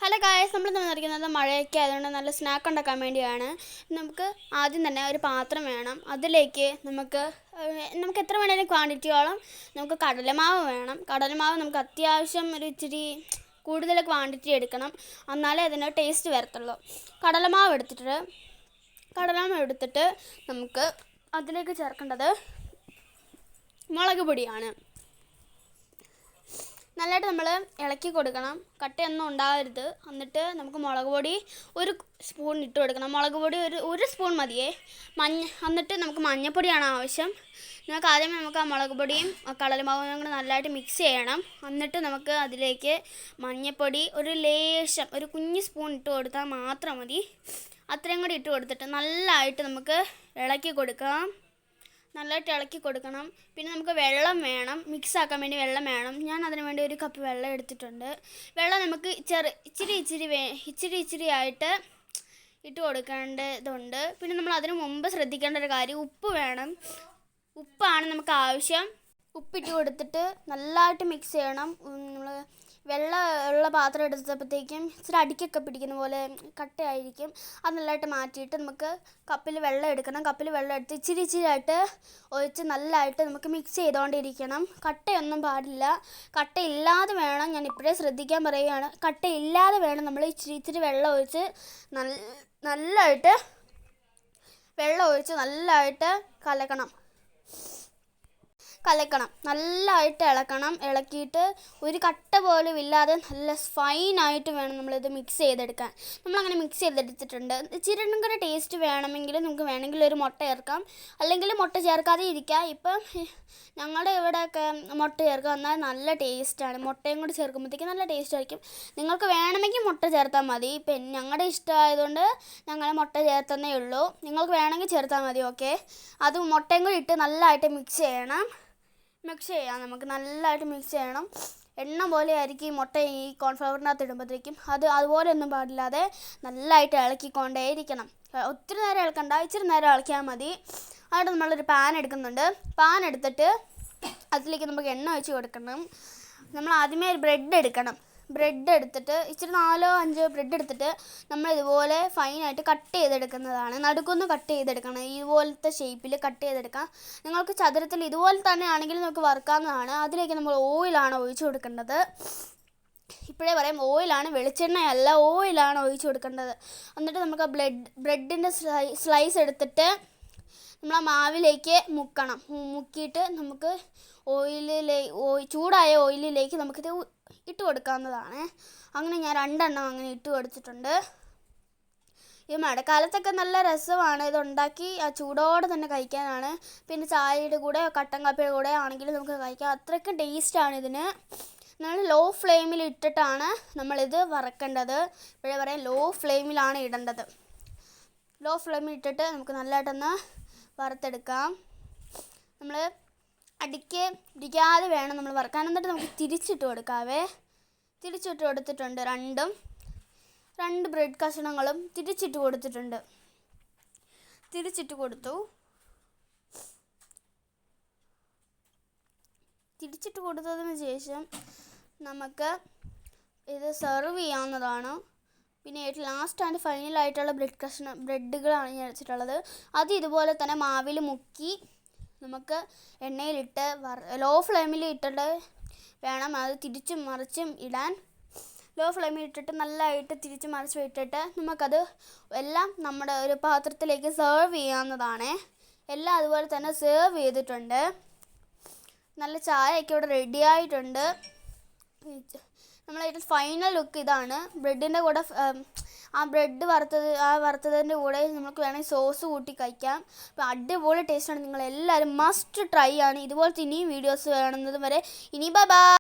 Hello guys, നമ്മൾ തന്നിരിക്കുന്നത് മഴയൊക്കെ ആയതുകൊണ്ട് നല്ല സ്നാക്ക് ഉണ്ടാക്കാൻ വേണ്ടിയാണ്. നമുക്ക് ആദ്യം തന്നെ ഒരു പാത്രം വേണം. അതിലേക്ക് നമുക്ക് എത്ര വേണേലും ക്വാണ്ടിറ്റിയോളം നമുക്ക് കടലമാവ് വേണം. കടലമാവ് നമുക്ക് അത്യാവശ്യം ഒരു ഇച്ചിരി കൂടുതൽ ക്വാണ്ടിറ്റി എടുക്കണം, എന്നാലേ അതിന് ടേസ്റ്റ് വരത്തുള്ളൂ. കടലമാവ് എടുത്തിട്ട് നമുക്ക് അതിലേക്ക് ചേർക്കേണ്ടത് മുളക് പൊടിയാണ്. നല്ലതായിട്ട് നമ്മൾ ഇളക്കി കൊടുക്കണം, കട്ടയൊന്നും ഉണ്ടാകരുത്. എന്നിട്ട് നമുക്ക് മുളക് പൊടി ഒരു സ്പൂൺ ഇട്ട് കൊടുക്കണം. മുളക് പൊടി ഒരു സ്പൂൺ മതിയേ. എന്നിട്ട് നമുക്ക് മഞ്ഞൾപ്പൊടിയാണ് ആവശ്യം. നമുക്ക് ആ മുളക് പൊടിയും കടലമാവും കൂടെ നല്ലതായിട്ട് മിക്സ് ചെയ്യണം. എന്നിട്ട് നമുക്ക് അതിലേക്ക് മഞ്ഞൾപ്പൊടി ഒരു ലേശം ഒരു കുഞ്ഞ് സ്പൂൺ ഇട്ട് കൊടുത്താൽ മാത്രം മതി. അത്രയും കൂടി ഇട്ട് കൊടുത്തിട്ട് നല്ലതായിട്ട് നമുക്ക് ഇളക്കി കൊടുക്കാം. നല്ലതായിട്ട് ഇളക്കി കൊടുക്കണം. പിന്നെ നമുക്ക് വെള്ളം വേണം, മിക്സ് ആക്കാൻ വേണ്ടി വെള്ളം വേണം. ഞാൻ അതിന് വേണ്ടി ഒരു കപ്പ് വെള്ളം എടുത്തിട്ടുണ്ട്. വെള്ളം നമുക്ക് ഇച്ചിരി ആയിട്ട് ഇട്ട് കൊടുക്കേണ്ടതുണ്ട്. പിന്നെ നമ്മൾ അതിന് മുമ്പ് ശ്രദ്ധിക്കേണ്ട ഒരു കാര്യം, ഉപ്പ് വേണം. ഉപ്പാണ് നമുക്ക് ആവശ്യം. ഉപ്പിട്ട് കൊടുത്തിട്ട് നല്ലതായിട്ട് മിക്സ് ചെയ്യണം. നമ്മൾ വെള്ളം ഉള്ള പാത്രം എടുത്തപ്പോഴത്തേക്കും ഇച്ചിരി അടിക്കൊക്കെ പിടിക്കുന്ന പോലെ കട്ടയായിരിക്കും. അത് നല്ലതായിട്ട് മാറ്റിയിട്ട് നമുക്ക് കപ്പിൽ വെള്ളം എടുക്കണം. കപ്പിൽ വെള്ളം എടുത്ത് ഇച്ചിരി ആയിട്ട് ഒഴിച്ച് നല്ലതായിട്ട് നമുക്ക് മിക്സ് ചെയ്തുകൊണ്ടിരിക്കണം. കട്ടയൊന്നും പാടില്ല. കട്ടയില്ലാതെ വേണം, ഞാൻ ഇപ്പോഴേ ശ്രദ്ധിക്കാൻ പറയുകയാണ്, കട്ടയില്ലാതെ വേണം നമ്മൾ ഇച്ചിരി വെള്ളം ഒഴിച്ച് നല്ലതായിട്ട് നല്ലതായിട്ട് ഇളക്കണം. ഇളക്കിയിട്ട് ഒരു കട്ട പോലും ഇല്ലാതെ നല്ല ഫൈനായിട്ട് വേണം നമ്മളിത് മിക്സ് ചെയ്തെടുക്കാൻ. നമ്മളങ്ങനെ മിക്സ് ചെയ്തെടുത്തിട്ടുണ്ട്. ഇച്ചിരിയും കൂടെ ടേസ്റ്റ് വേണമെങ്കിൽ നമുക്ക് വേണമെങ്കിൽ ഒരു മുട്ട ചേർക്കാം, അല്ലെങ്കിൽ മുട്ട ചേർക്കാതെ ഇരിക്കാം. ഇപ്പം ഞങ്ങളുടെ ഇവിടെയൊക്കെ മുട്ട ചേർക്കാം, എന്നാൽ നല്ല ടേസ്റ്റാണ്. മുട്ടയും കൂടി ചേർക്കുമ്പോഴത്തേക്കും നല്ല ടേസ്റ്റ് ആയിരിക്കും. നിങ്ങൾക്ക് വേണമെങ്കിൽ മുട്ട ചേർത്താൽ മതി. ഇപ്പം ഞങ്ങളുടെ ഇഷ്ടമായതുകൊണ്ട് ഞങ്ങൾ മുട്ട ചേർത്തന്നേ ഉള്ളൂ. നിങ്ങൾക്ക് വേണമെങ്കിൽ ചേർത്താൽ മതി. ഓക്കെ, അത് മുട്ടയും കൂടി ഇട്ട് നല്ലതായിട്ട് മിക്സ് ചെയ്യാം. നമുക്ക് നല്ലതായിട്ട് മിക്സ് ചെയ്യണം. എണ്ണ പോലെ ആയിരിക്കും ഈ മുട്ട ഈ കോൺഫ്ലവറിനകത്ത് ഇടുമ്പോഴത്തേക്കും. അതുപോലെ ഒന്നും പാടില്ലാതെ നല്ലതായിട്ട് ഇളക്കിക്കൊണ്ടേയിരിക്കണം. ഒത്തിരി നേരം ഇളക്കണ്ട, ഇച്ചിരി നേരം ഇളക്കിയാൽ മതി. അവിടെ നമ്മളൊരു പാൻ എടുക്കുന്നുണ്ട്. പാൻ എടുത്തിട്ട് അതിലേക്ക് നമുക്ക് എണ്ണ ഒഴിച്ച് കൊടുക്കണം. നമ്മൾ ആദ്യമേ ഒരു ബ്രെഡ് എടുത്തിട്ട് ഇച്ചിരി 4-5 ബ്രെഡ് എടുത്തിട്ട് നമ്മൾ ഇതുപോലെ ഫൈനായിട്ട് കട്ട് ചെയ്തെടുക്കുന്നതാണ്. നടുക്കൊന്ന് കട്ട് ചെയ്തെടുക്കണം. ഇതുപോലത്തെ ഷേപ്പിൽ കട്ട് ചെയ്തെടുക്കാം. നിങ്ങൾക്ക് ചതുരത്തിൽ ഇതുപോലെ തന്നെ ആണെങ്കിൽ നമുക്ക് വറുക്കാവുന്നതാണ്. അതിലേക്ക് നമ്മൾ ഓയിലാണ് ഒഴിച്ച് കൊടുക്കേണ്ടത്. ഇപ്പോഴേ പറയാം, ഓയിലാണ്, വെളിച്ചെണ്ണയല്ല, ഓയിലാണ് ഒഴിച്ച് കൊടുക്കേണ്ടത്. എന്നിട്ട് നമുക്ക് ബ്രെഡിൻ്റെ സ്ലൈസ് എടുത്തിട്ട് നമ്മൾ ആ മാവിലേക്ക് മുക്കിയിട്ട് നമുക്ക് ചൂടായ ഓയിലിലേക്ക് നമുക്കിത് ഇട്ട് കൊടുക്കാവുന്നതാണ്. അങ്ങനെ ഞാൻ 2 എണ്ണം അങ്ങനെ ഇട്ട് കൊടുത്തിട്ടുണ്ട്. ഈ മഴക്കാലത്തൊക്കെ നല്ല രസമാണ് ഇതുണ്ടാക്കി, ആ ചൂടോടെ തന്നെ കഴിക്കാനാണ്. പിന്നെ ചായയുടെ കൂടെ കട്ടൻ കാപ്പിയുടെ കൂടെ ആണെങ്കിലും നമുക്ക് കഴിക്കാം. അത്രയ്ക്ക് ടേസ്റ്റാണ് ഇതിന്. നമ്മൾ ലോ ഫ്ലെയിമിൽ ഇട്ടിട്ടാണ് നമ്മളിത് വറക്കേണ്ടത്. ഇപ്പോഴേ പറയാം, ലോ ഫ്ലെയിമിലാണ് ഇടേണ്ടത്. ലോ ഫ്ലെയിമിൽ ഇട്ടിട്ട് നമുക്ക് നല്ലതായിട്ടൊന്ന് വറുത്തെടുക്കാം. നമ്മൾ ഇടിക്കാതെ വേണം നമ്മൾ വറുക്കാൻ. എന്നിട്ട് നമുക്ക് തിരിച്ചിട്ട് കൊടുത്തിട്ടുണ്ട്. 2 ബ്രെഡ് കഷ്ണങ്ങളും തിരിച്ചിട്ട് കൊടുത്തിട്ടുണ്ട്. തിരിച്ചിട്ട് കൊടുത്തതിന് ശേഷം നമുക്ക് ഇത് സെർവ് ചെയ്യാവുന്നതാണ്. പിന്നെ ലാസ്റ്റ് ആൻഡ് ഫൈനലായിട്ടുള്ള ബ്രെഡുകളാണ് ഞാൻ വെച്ചിട്ടുള്ളത്. അത് ഇതുപോലെ തന്നെ മാവിൽ മുക്കി നമുക്ക് എണ്ണയിലിട്ട് ലോ ഫ്ലെയിമിൽ ഇട്ടിട്ട് വേണം അത് തിരിച്ചും മറിച്ചും ഇടാൻ. ലോ ഫ്ലെയിമിൽ ഇട്ടിട്ട് നല്ലതായിട്ട് തിരിച്ചും മറിച്ചും ഇട്ടിട്ട് നമുക്കത് എല്ലാം നമ്മുടെ ഒരു പാത്രത്തിലേക്ക് സെർവ് ചെയ്യാവുന്നതാണ്. എല്ലാം അതുപോലെ തന്നെ സെർവ് ചെയ്തിട്ടുണ്ട്. നല്ല ചായയൊക്കെ ഇവിടെ റെഡി ആയിട്ടുണ്ട്. നമ്മളതിൻ്റെ ഫൈനൽ ലുക്ക് ഇതാണ്. ബ്രെഡിൻ്റെ കൂടെ ബ്രെഡ് വറുത്തതിൻ്റെ കൂടെ നമുക്ക് വേണമെങ്കിൽ സോസ് കൂട്ടി കഴിക്കാം. അപ്പോൾ അടിപൊളി ടേസ്റ്റാണ്. നിങ്ങളെല്ലാവരും മസ്റ്റ് ട്രൈ ആണ്. ഇതുപോലത്തെ ഇനിയും വീഡിയോസ് വേണമെന്നത് വരെ ബൈ.